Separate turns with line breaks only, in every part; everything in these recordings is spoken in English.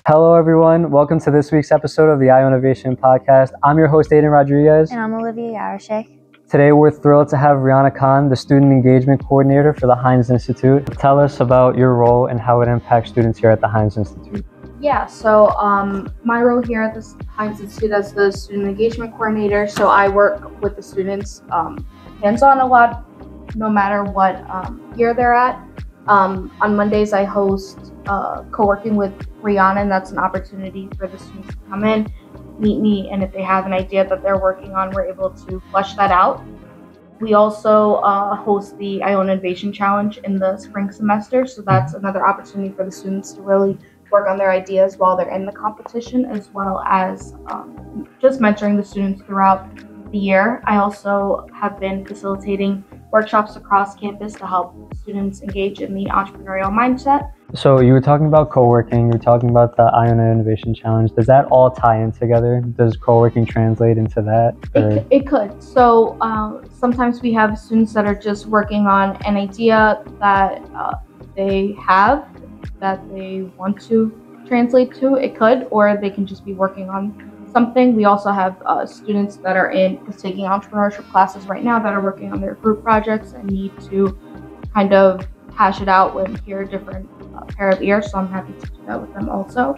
Hello everyone, welcome to this week's episode of the IO Innovation Podcast. I'm your host Aiden Rodriguez.
And I'm Olivia Yarashek.
Today we're thrilled to have Rihanna Khan, the Student Engagement Coordinator for the Heinz Institute. Tell us about your role and how it impacts students here at the Heinz Institute.
Yeah, so my role here at the Heinz Institute as the Student Engagement Coordinator, so I work with the students hands-on a lot, no matter what year they're at. On Mondays, I host co-working with Rihanna, and that's an opportunity for the students to come in, meet me, and if they have an idea that they're working on, we're able to flesh that out. We also host the Iona Innovation Challenge in the spring semester, so that's another opportunity for the students to really work on their ideas while they're in the competition, as well as just mentoring the students throughout the year. I also have been facilitating workshops across campus to help students engage in the entrepreneurial mindset.
So you were talking about co-working, you were talking about the Iona Innovation Challenge. Does that all tie in together? Does co-working translate into that?
It could. So sometimes we have students that are just working on an idea that they have that they want to translate to. It could, or they can just be working on something. We also have students that are taking entrepreneurship classes right now that are working on their group projects and need to kind of hash it out with a different pair of ears, so I'm happy to do that with them also.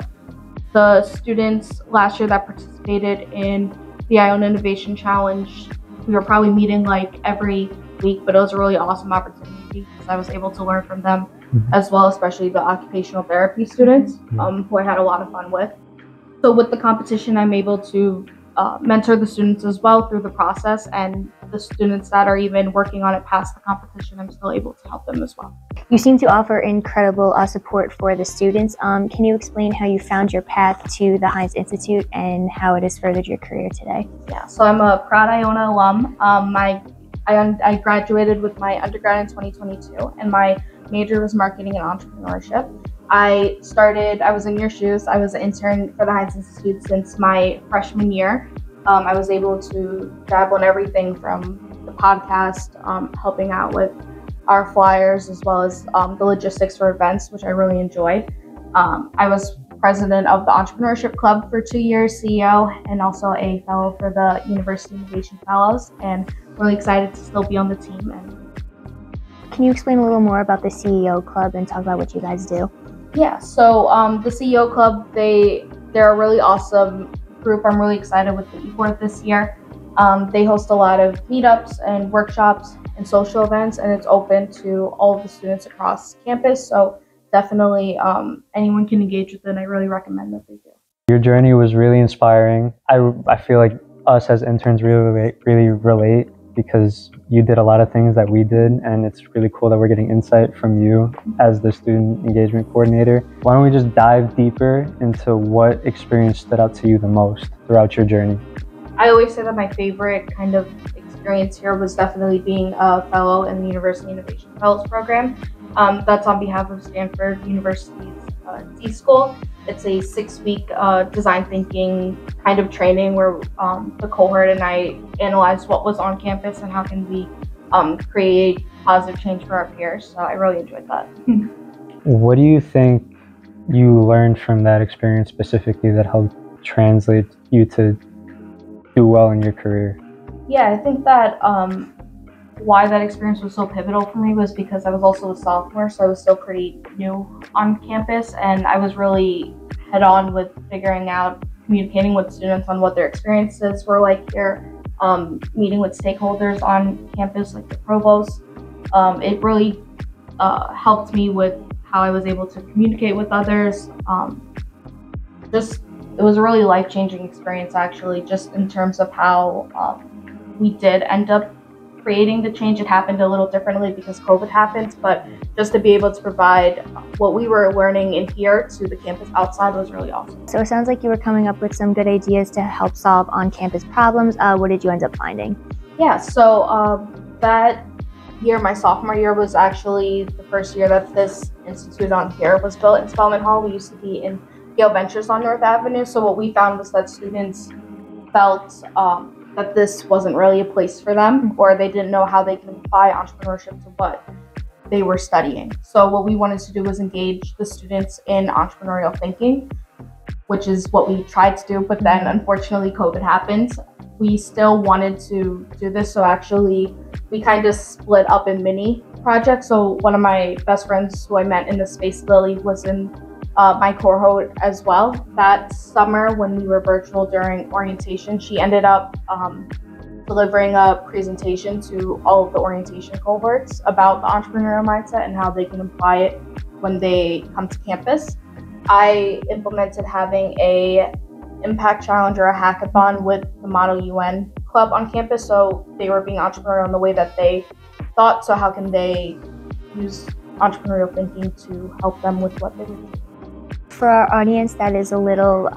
The students last year that participated in the Iona Innovation Challenge, we were probably meeting like every week, but it was a really awesome opportunity because I was able to learn from them as well, especially the occupational therapy students who I had a lot of fun with. So with the competition, I'm able to mentor the students as well through the process, and the students that are even working on it past the competition, I'm still able to help them as well.
You seem to offer incredible support for the students. Can you explain how you found your path to the Heinz Institute and how it has furthered your career today?
Yeah, so I'm a proud Iona alum. I graduated with my undergrad in 2022, and my major was marketing and entrepreneurship. I was in your shoes. I was an intern for the Heinz Institute since my freshman year. I was able to dabble in everything from the podcast, helping out with our flyers, as well as the logistics for events, which I really enjoyed. I was president of the Entrepreneurship Club for 2 years, CEO, and also a fellow for the University Innovation Fellows, and really excited to still be on the team.
Can you explain a little more about the CEO Club and talk about what you guys do?
Yeah, so the CEO Club, they're a really awesome group. I'm really excited with the ePort this year. They host a lot of meetups and workshops and social events, and it's open to all of the students across campus. So definitely anyone can engage with it, and I really recommend that they do.
Your journey was really inspiring. I feel like us as interns really relate because you did a lot of things that we did, and it's really cool that we're getting insight from you as the Student Engagement Coordinator. Why don't we just dive deeper into what experience stood out to you the most throughout your journey?
I always say that my favorite kind of experience here was definitely being a fellow in the University Innovation Fellows Program. That's on behalf of Stanford University's D-School. It's a 6-week design thinking kind of training where the cohort and I analyzed what was on campus and how can we create positive change for our peers. So I really enjoyed that.
What do you think you learned from that experience specifically that helped translate you to do well in your career?
Yeah, I think that why that experience was so pivotal for me was because I was also a sophomore, so I was still pretty new on campus, and I was really head on with figuring out, communicating with students on what their experiences were like here, meeting with stakeholders on campus like the provost. It really helped me with how I was able to communicate with others. It was a really life-changing experience actually, just in terms of how we did end up creating the change. It happened a little differently because COVID happened, but just to be able to provide what we were learning in here to the campus outside was really awesome.
So it sounds like you were coming up with some good ideas to help solve on-campus problems. What did you end up finding?
Yeah, so that year, my sophomore year, was actually the first year that this institute on here was built in Spelman Hall. We used to be in Gale Ventures on North Avenue. So what we found was that students felt that this wasn't really a place for them, or they didn't know how they can apply entrepreneurship to what they were studying. So what we wanted to do was engage the students in entrepreneurial thinking, which is what we tried to do, but then unfortunately COVID happened. We still wanted to do this, so actually we kind of split up in mini projects. So one of my best friends who I met in the space, Lily, was in my cohort as well. That summer when we were virtual during orientation, she ended up delivering a presentation to all of the orientation cohorts about the entrepreneurial mindset and how they can apply it when they come to campus. I implemented having a impact challenge or a hackathon with the Model UN club on campus. So they were being entrepreneurial in the way that they thought. So how can they use entrepreneurial thinking to help them with what they were doing?
For our audience that is a little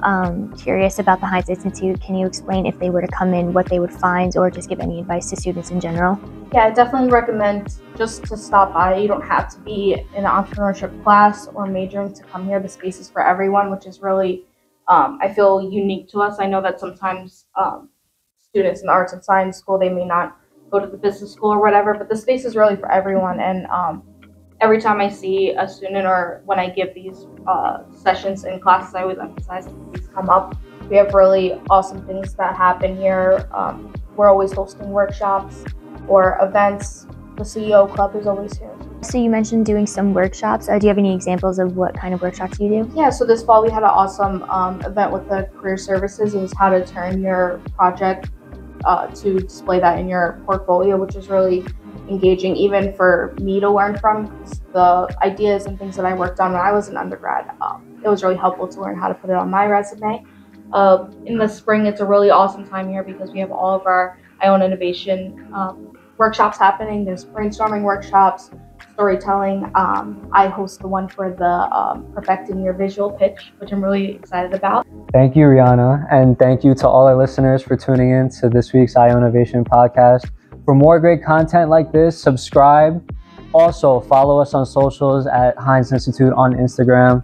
curious about the Heinz Institute, can you explain if they were to come in what they would find or just give any advice to students in general?
Yeah, I definitely recommend just to stop by. You don't have to be in an entrepreneurship class or majoring to come here. The space is for everyone, which is really, I feel, unique to us. I know that sometimes students in the arts and science school, they may not go to the business school or whatever, but the space is really for everyone. And every time I see a student or when I give these sessions in classes, I always emphasize that these come up. We have really awesome things that happen here. We're always hosting workshops or events. The CEO Club is always here.
So you mentioned doing some workshops. Do you have any examples of what kind of workshops you do?
Yeah, so this fall we had an awesome event with the Career Services. It was how to turn your project to display that in your portfolio, which is really engaging even for me to learn from. The ideas and things that I worked on when I was an undergrad, it was really helpful to learn how to put it on my resume. In the spring, it's a really awesome time here because we have all of our Iona Innovation workshops happening. There's brainstorming workshops, storytelling. I host the one for the perfecting your visual pitch, which I'm really excited about.
Thank you, Rihanna, and thank you to all our listeners for tuning in to this week's Iona Innovation podcast. For more great content like this, subscribe. Also, follow us on socials at Heinz Institute on Instagram.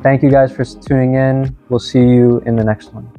Thank you guys for tuning in. We'll see you in the next one.